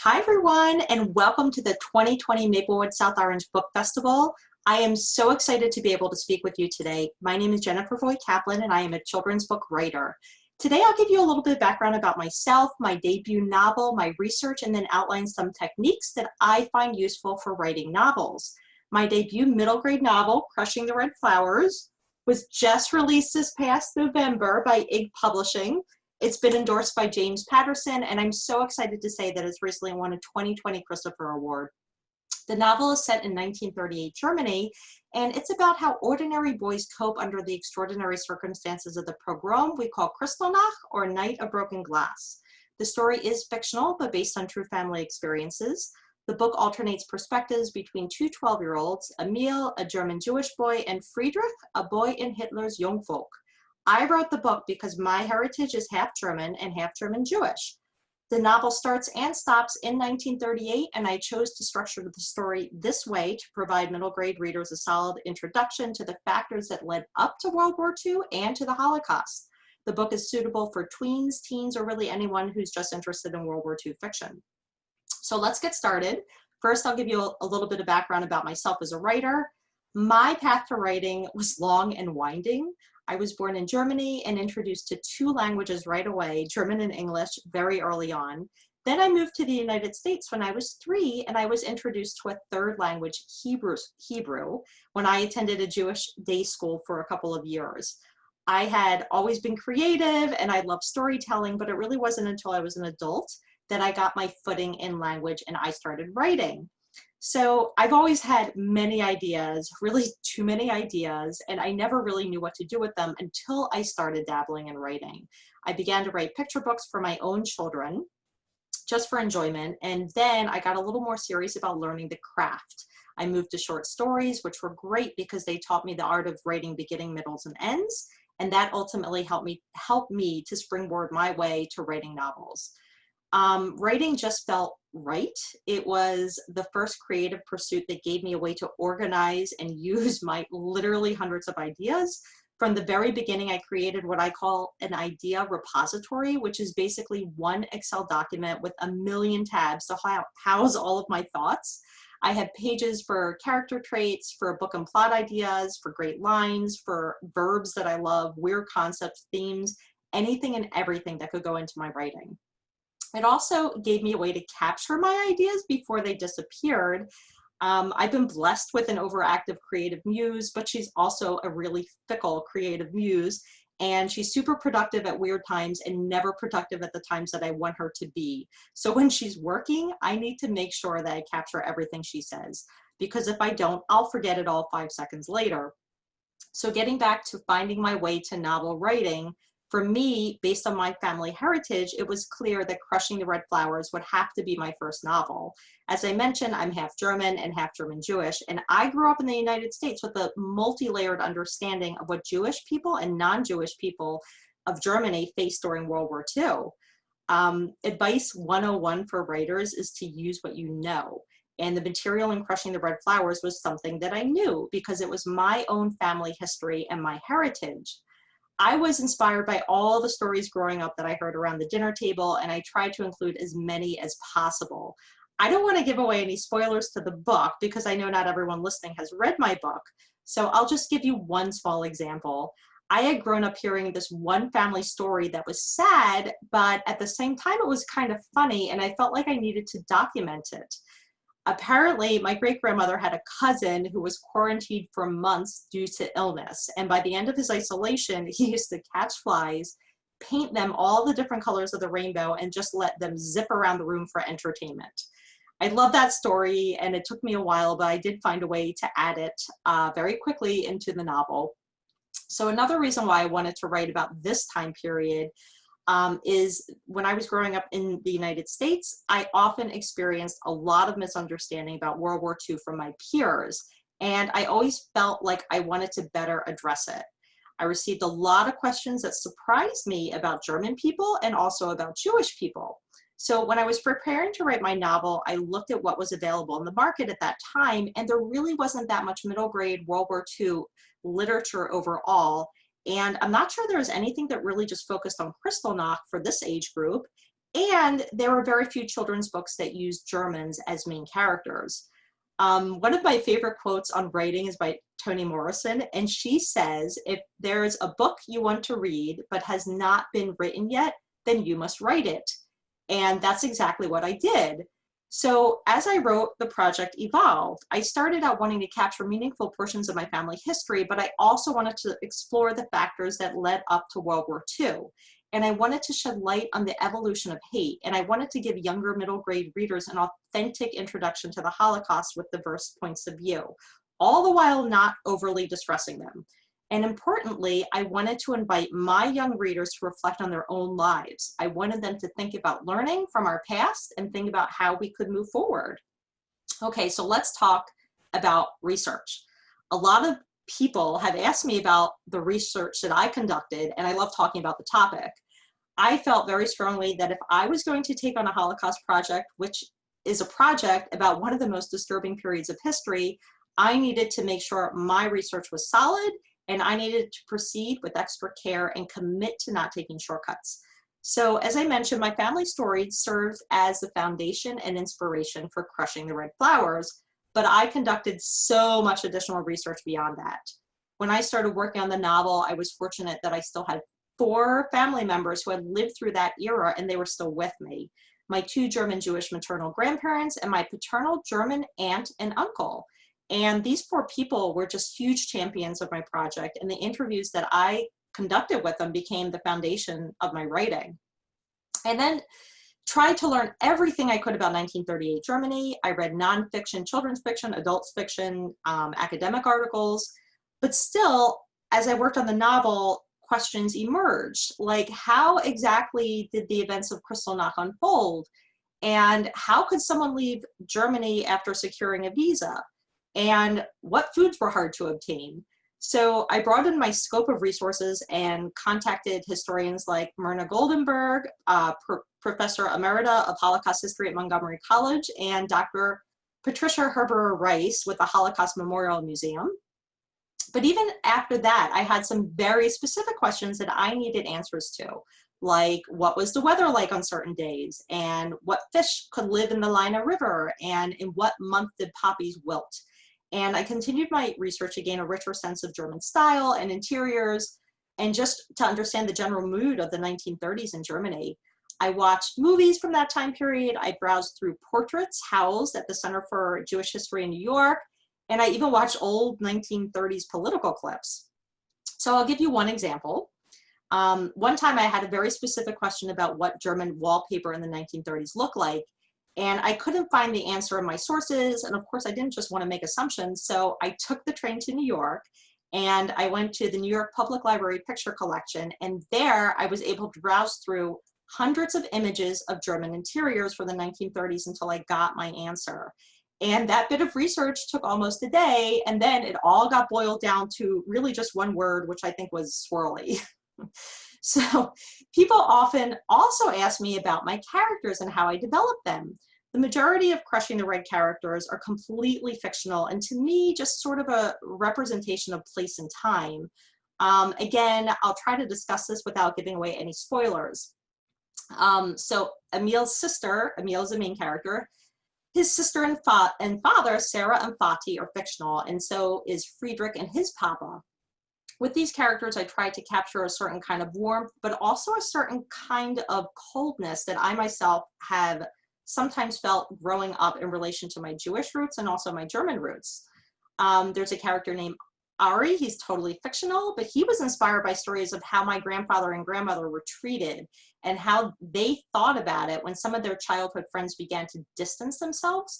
Hi everyone, and welcome to the 2020 Maplewood South Orange Book Festival. I am so excited to be able to speak with you today. My name is Jennifer Voigt Kaplan, and I am a children's book writer. Today I'll give you a little bit of background about myself, my debut novel, my research, and then outline some techniques that I find useful for writing novels. My debut middle grade novel, Crushing the Red Flowers, was just released this past November by IG Publishing. It's been endorsed by James Patterson, and I'm so excited to say that it's recently won a 2020 Christopher Award. The novel is set in 1938 Germany, and it's about how ordinary boys cope under the extraordinary circumstances of the pogrom we call Kristallnacht, or Night of Broken Glass. The story is fictional, but based on true family experiences. The book alternates perspectives between two 12-year-olds, Emil, a German Jewish boy, and Friedrich, a boy in Hitler's Jungvolk. I wrote the book because my heritage is half German and half German Jewish. The novel starts and stops in 1938, and I chose to structure the story this way to provide middle grade readers a solid introduction to the factors that led up to World War II and to the Holocaust. The book is suitable for tweens, teens, or really anyone who's just interested in World War II fiction. So let's get started. First, I'll give you a little bit of background about myself as a writer. My path to writing was long and winding. I was born in Germany and introduced to two languages right away, German and English, very early on. Then I moved to the United States when I was 3, and I was introduced to a third language, Hebrew, when I attended a Jewish day school for a couple of years. I had always been creative and I loved storytelling, but it really wasn't until I was an adult that I got my footing in language and I started writing. So I've always had many ideas, really too many ideas, and I never really knew what to do with them until I started dabbling in writing. I began to write picture books for my own children, just for enjoyment, and then I got a little more serious about learning the craft. I moved to short stories, which were great because they taught me the art of writing beginning, middles, and ends, and that ultimately helped me to springboard my way to writing novels. Writing just felt right. It was the first creative pursuit that gave me a way to organize and use my literally hundreds of ideas. From the very beginning, I created what I call an idea repository, which is basically one Excel document with a million tabs to house all of my thoughts. I had pages for character traits, for book and plot ideas, for great lines, for verbs that I love, weird concepts, themes, anything and everything that could go into my writing. It also gave me a way to capture my ideas before they disappeared. I've been blessed with an overactive creative muse, but she's also a really fickle creative muse, and she's super productive at weird times and never productive at the times that I want her to be. So when she's working, I need to make sure that I capture everything she says, because if I don't, I'll forget it all 5 seconds later. So getting back to finding my way to novel writing, for me, based on my family heritage, it was clear that Crushing the Red Flowers would have to be my first novel. As I mentioned, I'm half German and half German Jewish, and I grew up in the United States with a multi-layered understanding of what Jewish people and non-Jewish people of Germany faced during World War II. Advice 101 for writers is to use what you know. And the material in Crushing the Red Flowers was something that I knew because it was my own family history and my heritage. I was inspired by all the stories growing up that I heard around the dinner table, and I tried to include as many as possible. I don't want to give away any spoilers to the book because I know not everyone listening has read my book, so I'll just give you one small example. I had grown up hearing this one family story that was sad, but at the same time it was kind of funny, and I felt like I needed to document it. Apparently, my great-grandmother had a cousin who was quarantined for months due to illness. And by the end of his isolation, he used to catch flies, paint them all the different colors of the rainbow, and just let them zip around the room for entertainment. I love that story, and it took me a while, but I did find a way to add it very quickly into the novel. So another reason why I wanted to write about this time period is when I was growing up in the United States, I often experienced a lot of misunderstanding about World War II from my peers, and I always felt like I wanted to better address it. I received a lot of questions that surprised me about German people and also about Jewish people. So when I was preparing to write my novel, I looked at what was available in the market at that time, and there really wasn't that much middle grade World War II literature overall. And I'm not sure there was anything that really just focused on Kristallnacht for this age group. And there were very few children's books that used Germans as main characters. One of my favorite quotes on writing is by Toni Morrison, and she says, if there's a book you want to read but has not been written yet, then you must write it. And that's exactly what I did. So as I wrote, the project evolved. I started out wanting to capture meaningful portions of my family history, but I also wanted to explore the factors that led up to World War II. And I wanted to shed light on the evolution of hate, and I wanted to give younger middle grade readers an authentic introduction to the Holocaust with diverse points of view, all the while not overly distressing them. And importantly, I wanted to invite my young readers to reflect on their own lives. I wanted them to think about learning from our past and think about how we could move forward. Okay, so let's talk about research. A lot of people have asked me about the research that I conducted, and I love talking about the topic. I felt very strongly that if I was going to take on a Holocaust project, which is a project about one of the most disturbing periods of history, I needed to make sure my research was solid, and I needed to proceed with extra care and commit to not taking shortcuts. So as I mentioned, my family story serves as the foundation and inspiration for Crushing the Red Flowers, but I conducted so much additional research beyond that. When I started working on the novel, I was fortunate that I still had 4 family members who had lived through that era, and they were still with me. My 2 German Jewish maternal grandparents and my paternal German aunt and uncle. And these 4 people were just huge champions of my project, and the interviews that I conducted with them became the foundation of my writing. And then tried to learn everything I could about 1938 Germany. I read nonfiction, children's fiction, adult fiction, academic articles, but still, as I worked on the novel, questions emerged, like how exactly did the events of Kristallnacht unfold? And how could someone leave Germany after securing a visa? And what foods were hard to obtain? So I broadened my scope of resources and contacted historians like Myrna Goldenberg, Professor Emerita of Holocaust History at Montgomery College, and Dr. Patricia Herber-Rice with the Holocaust Memorial Museum. But even after that, I had some very specific questions that I needed answers to, like what was the weather like on certain days, and what fish could live in the Leine River, and in what month did poppies wilt. And I continued my research to gain a richer sense of German style and interiors, and just to understand the general mood of the 1930s in Germany. I watched movies from that time period. I browsed through portraits housed at the Center for Jewish History in New York, and I even watched old 1930s political clips. So I'll give you one example. One time I had a very specific question about what German wallpaper in the 1930s looked like, and I couldn't find the answer in my sources, and of course I didn't just want to make assumptions, so I took the train to New York, and I went to the New York Public Library picture collection, and there I was able to browse through hundreds of images of German interiors for the 1930s until I got my answer. And that bit of research took almost a day, and then it all got boiled down to really just one word, which I think was swirly. So people often also ask me about my characters and how I develop them. The majority of Crushing the Red characters are completely fictional, and to me, just sort of a representation of place and time. Again, I'll try to discuss this without giving away any spoilers. So Emil's sister, Emil is the main character, his sister and father, Sarah and Fatih, are fictional, and so is Friedrich and his papa. With these characters, I tried to capture a certain kind of warmth, but also a certain kind of coldness that I myself have sometimes felt growing up in relation to my Jewish roots and also my German roots. There's a character named Ari. He's totally fictional, but he was inspired by stories of how my grandfather and grandmother were treated and how they thought about it when some of their childhood friends began to distance themselves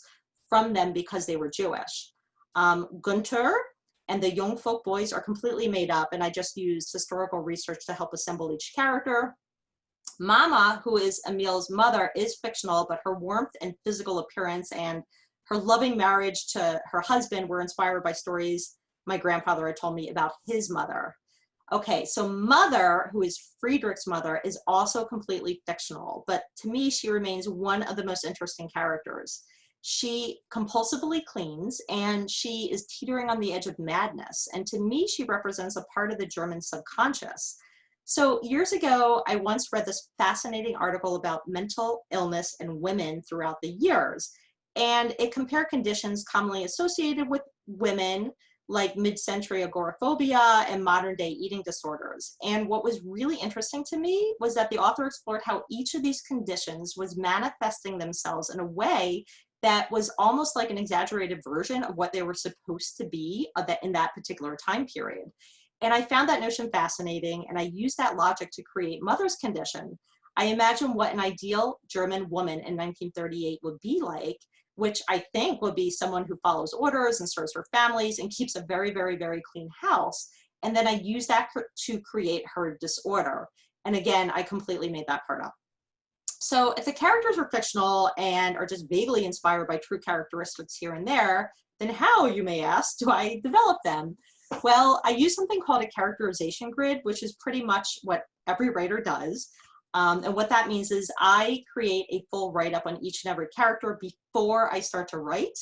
from them because they were Jewish. Gunther and the young folk boys are completely made up, and I just used historical research to help assemble each character. Mama, who is Emil's mother, is fictional, but her warmth and physical appearance and her loving marriage to her husband were inspired by stories my grandfather had told me about his mother. Okay, so Mother, who is Friedrich's mother, is also completely fictional, but to me, she remains one of the most interesting characters. She compulsively cleans, and she is teetering on the edge of madness. And to me, she represents a part of the German subconscious. So years ago, I once read this fascinating article about mental illness in women throughout the years. And it compared conditions commonly associated with women, like mid-century agoraphobia and modern-day eating disorders. And what was really interesting to me was that the author explored how each of these conditions was manifesting themselves in a way that was almost like an exaggerated version of what they were supposed to be in that particular time period. And I found that notion fascinating, and I used that logic to create Mother's Condition. I imagine what an ideal German woman in 1938 would be like, which I think would be someone who follows orders and serves her families and keeps a very, very, very clean house. And then I used that to create her disorder. And again, I completely made that part up. So if the characters are fictional and are just vaguely inspired by true characteristics here and there, then how, you may ask, do I develop them? Well, I use something called a characterization grid, which is pretty much what every writer does. And what that means is I create a full write-up on each and every character before I start to write.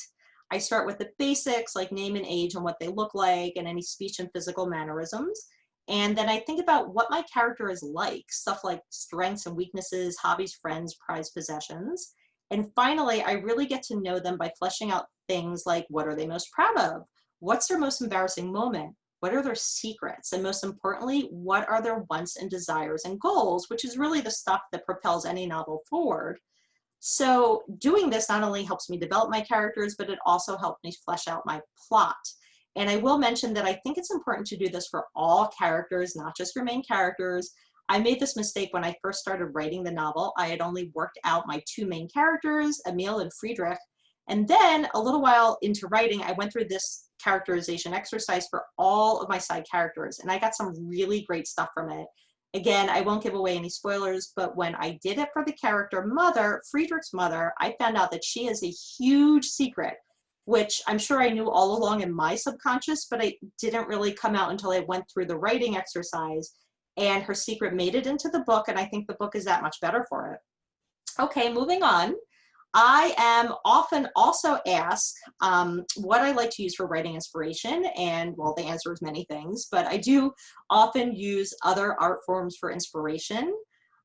I start with the basics, like name and age and what they look like, and any speech and physical mannerisms. And then I think about what my character is like, stuff like strengths and weaknesses, hobbies, friends, prized possessions. And finally, I really get to know them by fleshing out things like, what are they most proud of? What's their most embarrassing moment? What are their secrets? And most importantly, what are their wants and desires and goals, which is really the stuff that propels any novel forward. So doing this not only helps me develop my characters, but it also helps me flesh out my plot. And I will mention that I think it's important to do this for all characters, not just your main characters. I made this mistake when I first started writing the novel. I had only worked out my two main characters, Emil and Friedrich. And then a little while into writing, I went through this characterization exercise for all of my side characters, and I got some really great stuff from it. Again, I won't give away any spoilers, but when I did it for the character mother, Friedrich's mother, I found out that she has a huge secret, which I'm sure I knew all along in my subconscious, but it didn't really come out until I went through the writing exercise, and her secret made it into the book, and I think the book is that much better for it. Okay, moving on. I am often also asked what I like to use for writing inspiration, and well, the answer is many things, but I do often use other art forms for inspiration.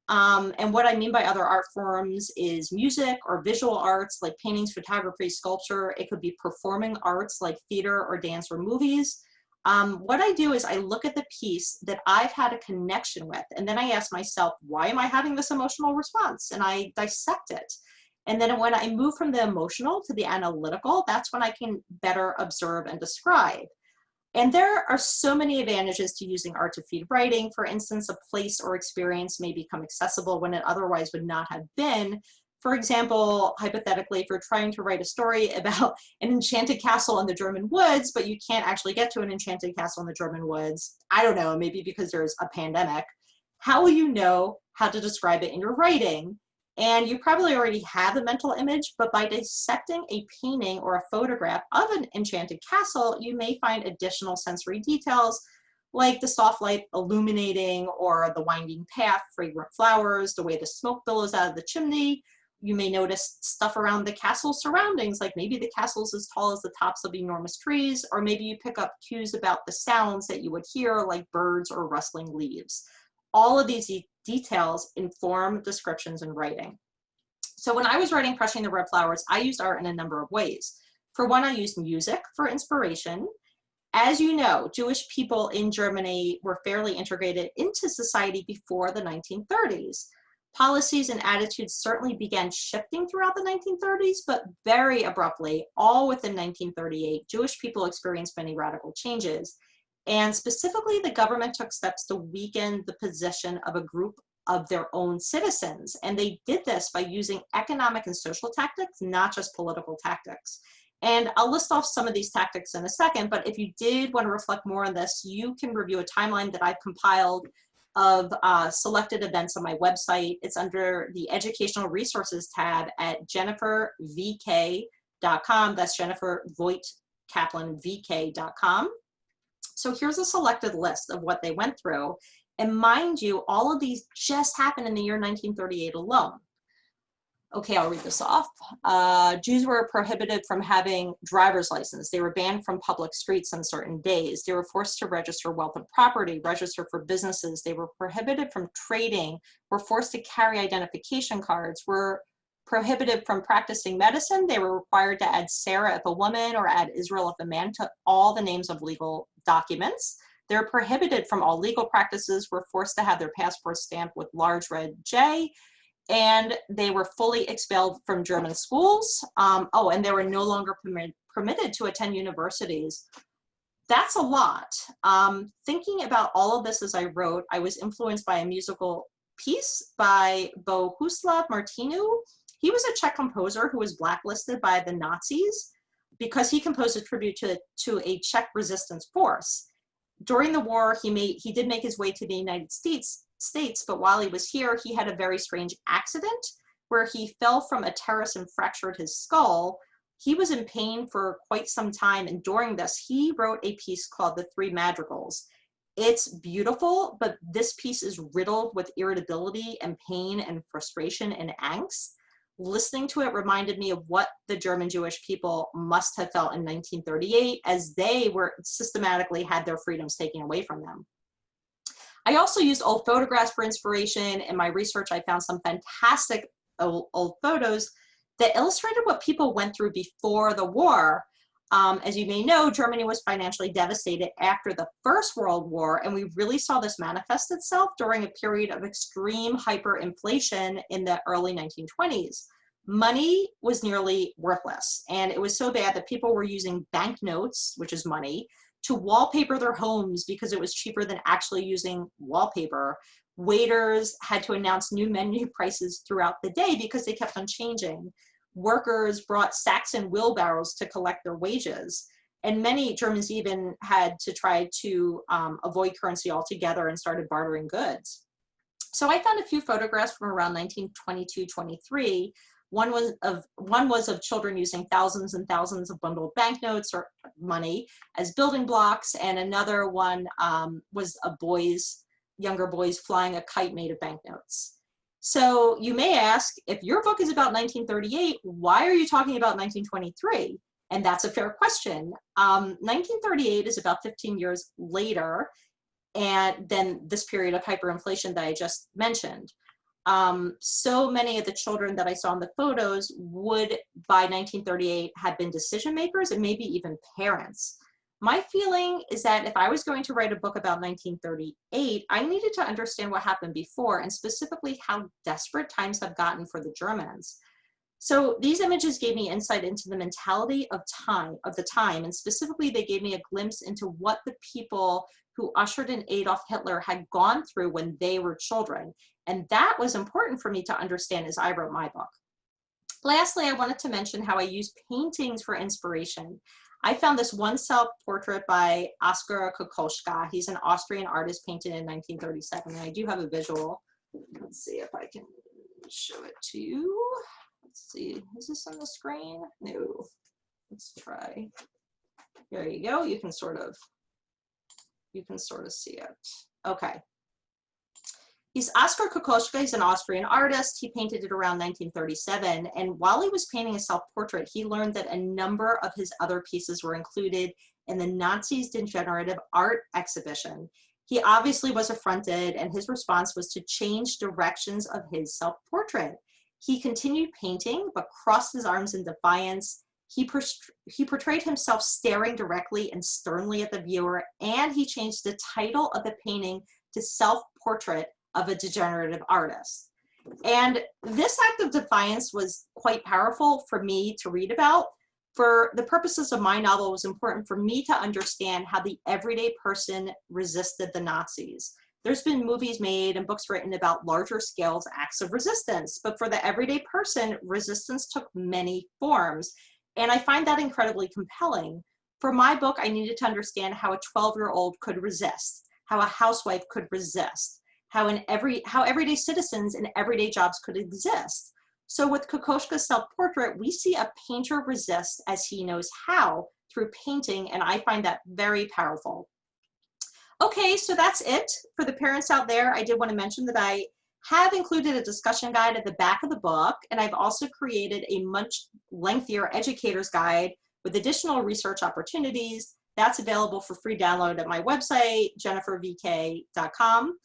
And what I mean by other art forms is music or visual arts like paintings, photography, sculpture. It could be performing arts like theater or dance or movies. What I do is I look at the piece that I've had a connection with, and then I ask myself, why am I having this emotional response? And I dissect it. And then when I move from the emotional to the analytical, that's when I can better observe and describe. And there are so many advantages to using art to feed writing. For instance, a place or experience may become accessible when it otherwise would not have been. For example, hypothetically, if you're trying to write a story about an enchanted castle in the German woods, but you can't actually get to an enchanted castle in the German woods, I don't know, maybe because there's a pandemic, how will you know how to describe it in your writing? And you probably already have a mental image, but by dissecting a painting or a photograph of an enchanted castle, you may find additional sensory details like the soft light illuminating or the winding path, fragrant flowers, the way the smoke billows out of the chimney. You may notice stuff around the castle surroundings, like maybe the castle's as tall as the tops of enormous trees, or maybe you pick up cues about the sounds that you would hear, like birds or rustling leaves. All of these details inform descriptions in writing. So when I was writing Crushing the Red Flowers, I used art in a number of ways. For one, I used music for inspiration. As you know, Jewish people in Germany were fairly integrated into society before the 1930s. Policies and attitudes certainly began shifting throughout the 1930s, but very abruptly, all within 1938, Jewish people experienced many radical changes. And specifically, the government took steps to weaken the position of a group of their own citizens. And they did this by using economic and social tactics, not just political tactics. And I'll list off some of these tactics in a second, but if you did want to reflect more on this, you can review a timeline that I've compiled of selected events on my website. It's under the Educational Resources tab at jennifervk.com. That's Jennifer Voigt Kaplan VK.com. So here's a selected list of what they went through. And mind you, all of these just happened in the year 1938 alone. Okay, I'll read this off. Jews were prohibited from having driver's license. They were banned from public streets on certain days. They were forced to register wealth and property, register for businesses. They were prohibited from trading, were forced to carry identification cards, were prohibited from practicing medicine. They were required to add Sarah if a woman or add Israel if a man to all the names of legal documents. They're prohibited from all legal practices, were forced to have their passports stamped with large red J, and they were fully expelled from German schools. Oh, and they were no longer permitted to attend universities. That's a lot. Thinking about all of this as I wrote, I was influenced by a musical piece by Bohuslav Martinu. He was a Czech composer who was blacklisted by the Nazis because he composed a tribute to a Czech resistance force. During the war, he did make his way to the United States, but while he was here, he had a very strange accident where he fell from a terrace and fractured his skull. He was in pain for quite some time, and during this, he wrote a piece called The Three Madrigals. It's beautiful, but this piece is riddled with irritability and pain and frustration and angst. Listening to it reminded me of what the German Jewish people must have felt in 1938 as they were systematically had their freedoms taken away from them. I also used old photographs for inspiration. In my research, I found some fantastic old photos that illustrated what people went through before the war. As you may know, Germany was financially devastated after the First World War, and we really saw this manifest itself during a period of extreme hyperinflation in the early 1920s. Money was nearly worthless, and it was so bad that people were using banknotes, which is money, to wallpaper their homes because it was cheaper than actually using wallpaper. Waiters had to announce new menu prices throughout the day because they kept on changing. Workers brought sacks and wheelbarrows to collect their wages. And many Germans even had to try to avoid currency altogether and started bartering goods. So I found a few photographs from around 1922-23. One was of children using thousands and thousands of bundled banknotes or money as building blocks, and another one was of younger boys flying a kite made of banknotes. So you may ask, if your book is about 1938, why are you talking about 1923? And that's a fair question. 1938 is about 15 years later and then this period of hyperinflation that I just mentioned. So many of the children that I saw in the photos would, by 1938, have been decision makers and maybe even parents. My feeling is that if I was going to write a book about 1938, I needed to understand what happened before and specifically how desperate times have gotten for the Germans. So these images gave me insight into the mentality of the time, and specifically they gave me a glimpse into what the people who ushered in Adolf Hitler had gone through when they were children. And that was important for me to understand as I wrote my book. Lastly, I wanted to mention how I use paintings for inspiration. I found this one self-portrait by Oskar Kokoschka. He's an Austrian artist painted in 1937. And I do have a visual. Let's see if I can show it to you. Let's see, is this on the screen? No. Let's try. There you go. You can sort of see it. Okay. He's Oskar Kokoschka. He's an Austrian artist. He painted it around 1937. And while he was painting a self-portrait, he learned that a number of his other pieces were included in the Nazis' degenerative art exhibition. He obviously was affronted, and his response was to change directions of his self-portrait. He continued painting, but crossed his arms in defiance. He portrayed himself staring directly and sternly at the viewer, and he changed the title of the painting to Self-Portrait of a Degenerative Artist. And this act of defiance was quite powerful for me to read about. For the purposes of my novel, it was important for me to understand how the everyday person resisted the Nazis. There's been movies made and books written about larger scales acts of resistance, but for the everyday person, resistance took many forms. And I find that incredibly compelling. For my book, I needed to understand how a 12-year-old could resist, how a housewife could resist, how everyday citizens in everyday jobs could exist. So with Kokoschka's self-portrait, we see a painter resist as he knows how through painting, and I find that very powerful. Okay, so that's it for the parents out there. I did want to mention that I have included a discussion guide at the back of the book, and I've also created a much lengthier educator's guide with additional research opportunities. That's available for free download at my website, jennifervk.com.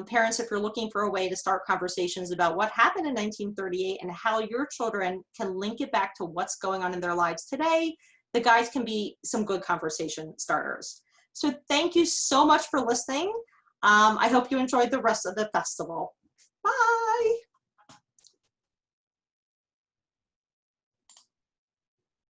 Parents, if you're looking for a way to start conversations about what happened in 1938 and how your children can link it back to what's going on in their lives today, the guides can be some good conversation starters. So thank you so much for listening. I hope you enjoyed the rest of the festival.